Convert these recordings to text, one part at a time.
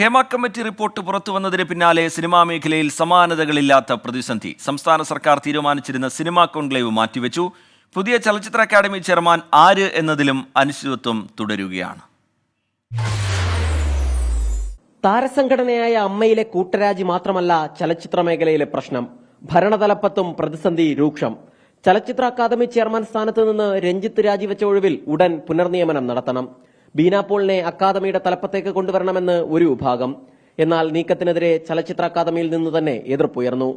Hema committee report പുറത്തുവന്നതിന് പിന്നാലെ cinema മേഖലയിൽ സമാനതകളില്ലാത്ത പ്രതിസന്ധി. സംസ്ഥാന സർക്കാർ തീരുമാനിച്ചിരുന്ന സിനിമാ കോൺക്ലേവ് മാറ്റിവെച്ചു. പുതിയ ചലച്ചിത്ര അക്കാദമി ചെയർമാൻ ആര് എന്നതിലും അനിശ്ചിതത്വം തുടരുകയാണ്. താരസംഘടനയായ അമ്മയിലെ കൂട്ടരാജി മാത്രമല്ല ചലച്ചിത്ര മേഖലയിലെ പ്രശ്നം. ഭരണതലപ്പത്തും പ്രതിസന്ധി രൂക്ഷം. ചലച്ചിത്ര അക്കാദമി ചെയർമാൻ സ്ഥാനത്ത് നിന്ന് രഞ്ജിത്ത് രാജിവെച്ച ഒഴിവിൽ ഉടൻ പുനർനിയമനം നടത്തണം. ബീന പോളിനെ അക്കാദമിയുടെ തലപ്പത്തേക്ക് കൊണ്ടുവരണമെന്ന് ഒരു വിഭാഗം. എന്നാൽ നീക്കത്തിനെതിരെ ചലച്ചിത്ര അക്കാദമിയിൽ നിന്ന് തന്നെ എതിർപ്പുയർന്നു.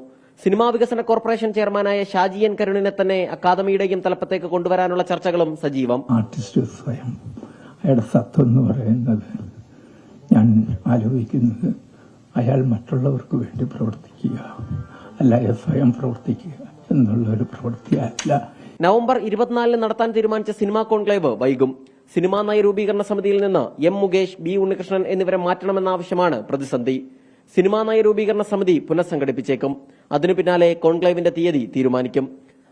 സിനിമാ വികസന കോർപ്പറേഷൻ ചെയർമാനായ ഷാജി എൻ കരുണിനെ തന്നെ അക്കാദമിയുടെയും തലപ്പത്തേക്ക് കൊണ്ടുവരാനുള്ള ചർച്ചകളും സജീവം. ആർട്ടിസ്റ്റ് സ്വയം അയാളുടെ സത്വം എന്ന് പറയുന്നത് ഞാൻ ആലോചിക്കുന്നത് അയാൾ മറ്റുള്ളവർക്ക് വേണ്ടി പ്രവർത്തിക്കുക, അല്ലാതെ സ്വയം പ്രവർത്തിക്കുക എന്നുള്ള ഒരു പ്രവൃത്തിയല്ല. നവംബർ 24 നടത്താൻ തീരുമാനിച്ച സിനിമാ കോൺക്ലേവ് വൈകും. സിനിമാ നയരൂപീകരണ സമിതിയിൽ നിന്ന് എം മുകേഷ്, ബി ഉണ്ണികൃഷ്ണൻ എന്നിവരെ മാറ്റണമെന്ന ആവശ്യമാണ് പ്രതിസന്ധി. സിനിമാ നയരൂപീകരണ സമിതി പുനഃസംഘടിപ്പിച്ചേക്കും. അതിനു പിന്നാലെ കോൺക്ലേവിന്റെ തീയതി തീരുമാനിക്കും.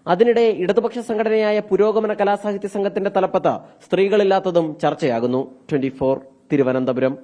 അതിനിടെ ഇടതുപക്ഷ സംഘടനയായ പുരോഗമന കലാസാഹിത്യ സംഘത്തിന്റെ തലപ്പത്ത് സ്ത്രീകളില്ലാത്തതും ചർച്ചയാകുന്നു. 24 തിരുവനന്തപുരം.